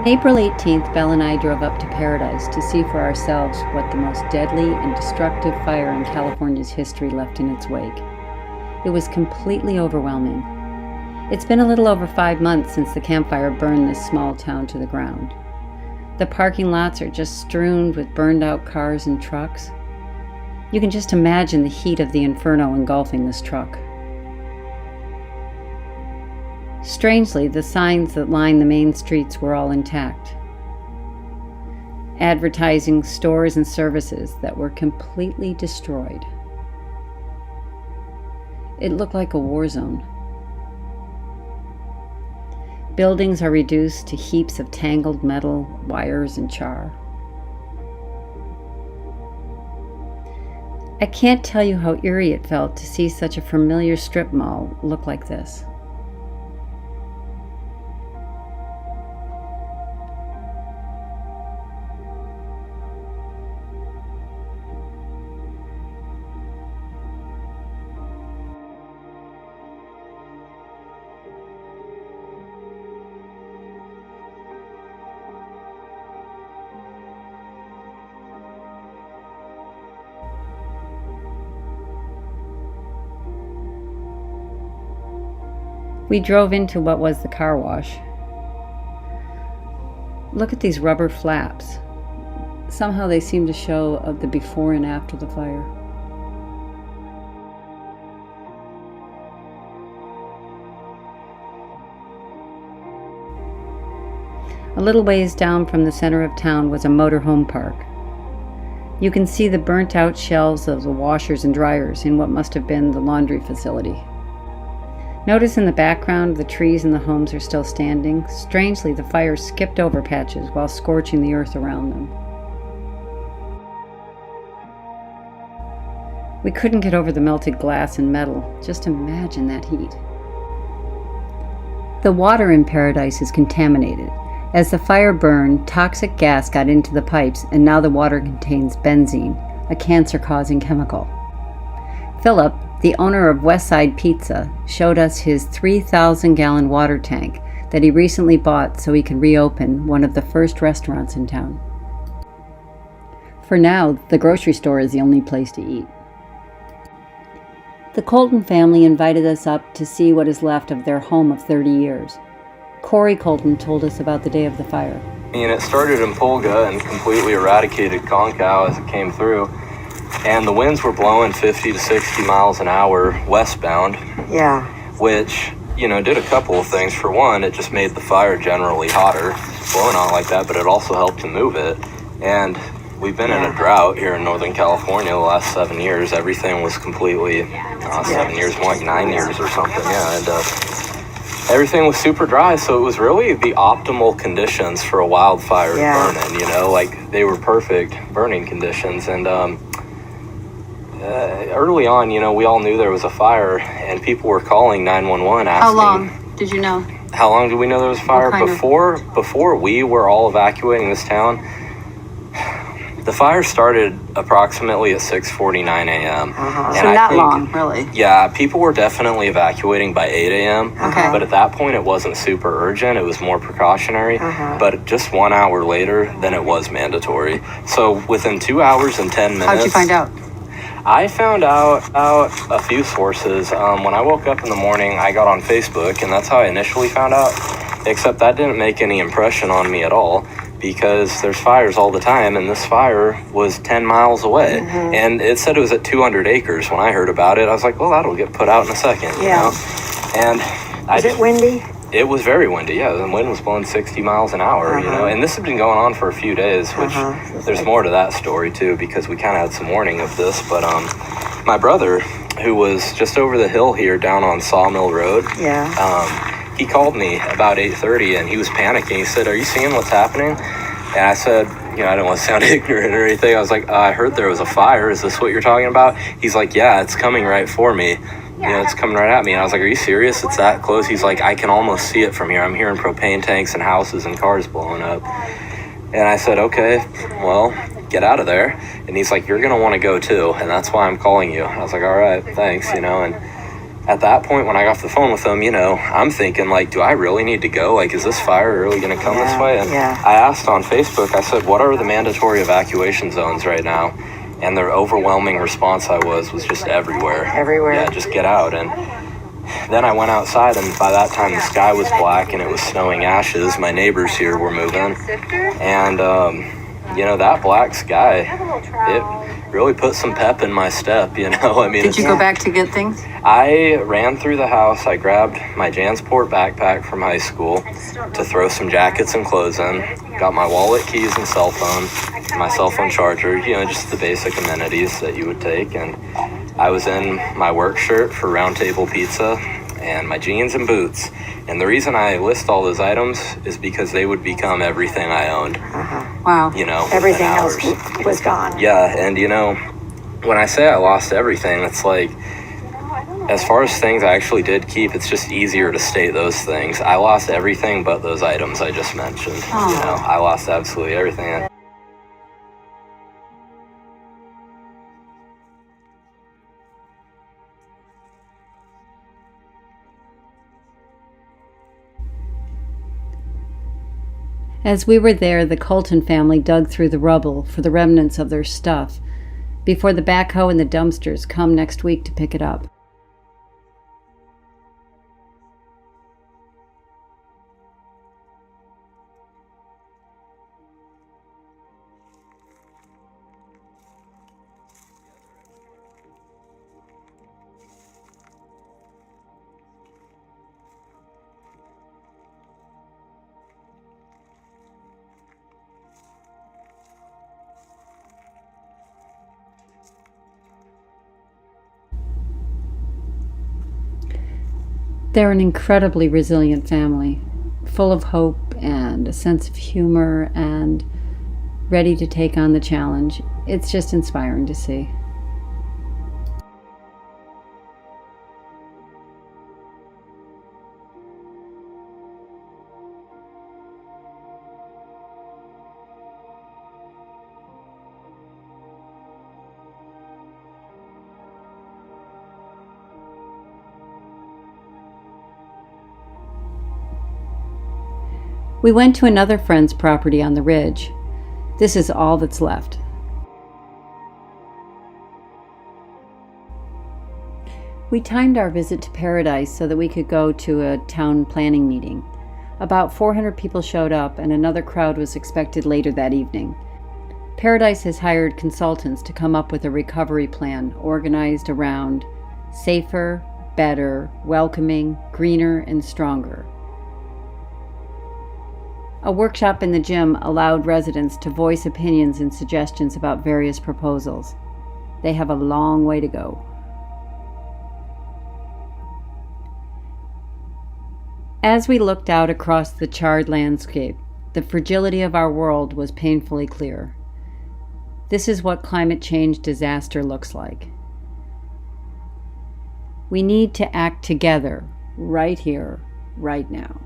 On April 18th, Belle and I drove up to Paradise to see for ourselves what the most deadly and destructive fire in California's history left in its wake. It was completely overwhelming. It's been a little over 5 months since the campfire burned this small town to the ground. The parking lots are just strewn with burned out cars and trucks. You can just imagine the heat of the inferno engulfing this truck. Strangely, the signs that line the main streets were all intact, advertising stores and services that were completely destroyed. It looked like a war zone. Buildings are reduced to heaps of tangled metal, wires, and char. I can't tell you how eerie it felt to see such a familiar strip mall look like this. We drove into what was the car wash. Look at these rubber flaps. Somehow they seem to show the before and after the fire. A little ways down from the center of town was a motorhome park. You can see the burnt out shelves of the washers and dryers in what must have been the laundry facility. Notice in the background the trees and the homes are still standing. Strangely, the fire skipped over patches while scorching the earth around them. We couldn't get over the melted glass and metal. Just imagine that heat. The water in Paradise is contaminated. As the fire burned, toxic gas got into the pipes, and now the water contains benzene, a cancer-causing chemical. Philip, the owner of Westside Pizza, showed us his 3,000-gallon water tank that he recently bought so he could reopen one of the first restaurants in town. For now, the grocery store is the only place to eat. The Colton family invited us up to see what is left of their home of 30 years. Corey Colton told us about the day of the fire. It started in Pulga and completely eradicated Concow as it came through. And the winds were blowing 50 to 60 miles an hour westbound. Yeah. Which, did a couple of things. For one, it just made the fire generally hotter, blowing on like that, but it also helped to move it. And we've been in a drought here in Northern California the last 7 years. Everything was completely, 7 years, more like 9 years or something, and everything was super dry, so it was really the optimal conditions for a wildfire burning, like they were perfect burning conditions. And early on, we all knew there was a fire, and people were calling 911 asking. How long did you know? How long did we know there was a fire? Before we were all evacuating this town, the fire started approximately at 6:49 a.m. So not long, really. Yeah, people were definitely evacuating by 8 a.m. Okay. But at that point, it wasn't super urgent. It was more precautionary. But just 1 hour later, then it was mandatory. So within 2 hours and 10 minutes. How'd you find out? I found out a few sources. When I woke up in the morning, I got on Facebook, and that's how I initially found out. Except that didn't make any impression on me at all, because there's fires all the time, and this fire was 10 miles away. And it said it was at 200 acres. When I heard about it, I was like, well, that'll get put out in a second, you know? And Was it windy? It was very windy, yeah. The wind was blowing 60 miles an hour, and this had been going on for a few days, which there's more to that story too, because we kind of had some warning of this. But my brother, who was just over the hill here down on Sawmill Road, he called me about 8:30, and he was panicking. He said, "Are you seeing what's happening?" And I said, I didn't want to sound ignorant or anything. I was like, I heard there was a fire. Is this what you're talking about? He's like, yeah, it's coming right for me. It's coming right at me. And I was like, are you serious? It's that close? He's like, I can almost see it from here. I'm hearing propane tanks and houses and cars blowing up. And I said, okay, well, get out of there. And he's like, you're going to want to go too. And that's why I'm calling you. I was like, all right, thanks, And at that point, when I got off the phone with them, I'm thinking, like, do I really need to go? Like, is this fire really going to come this way? And I asked on Facebook, I said, what are the mandatory evacuation zones right now? And their overwhelming response was just everywhere. Everywhere. Yeah, just get out. And then I went outside, and by that time the sky was black and it was snowing ashes. My neighbors here were moving. And, that black sky, it really put some pep in my step, I mean, did you go back to get things? I ran through the house. I grabbed my Jansport backpack from high school to throw some jackets and clothes in. Got my wallet, keys, and cell phone, my cell phone charger, just the basic amenities that you would take. And I was in my work shirt for Round Table Pizza and my jeans and boots. And the reason I list all those items is because they would become everything I owned. Wow. Everything else was gone. Yeah, and when I say I lost everything, it's like, as far as things I actually did keep, it's just easier to state those things. I lost everything but those items I just mentioned. I lost absolutely everything. As we were there, the Colton family dug through the rubble for the remnants of their stuff before the backhoe and the dumpsters come next week to pick it up. They're an incredibly resilient family, full of hope and a sense of humor and ready to take on the challenge. It's just inspiring to see. We went to another friend's property on the ridge. This is all that's left. We timed our visit to Paradise so that we could go to a town planning meeting. About 400 people showed up, and another crowd was expected later that evening. Paradise has hired consultants to come up with a recovery plan organized around safer, better, welcoming, greener, and stronger. A workshop in the gym allowed residents to voice opinions and suggestions about various proposals. They have a long way to go. As we looked out across the charred landscape, the fragility of our world was painfully clear. This is what climate change disaster looks like. We need to act together, right here, right now.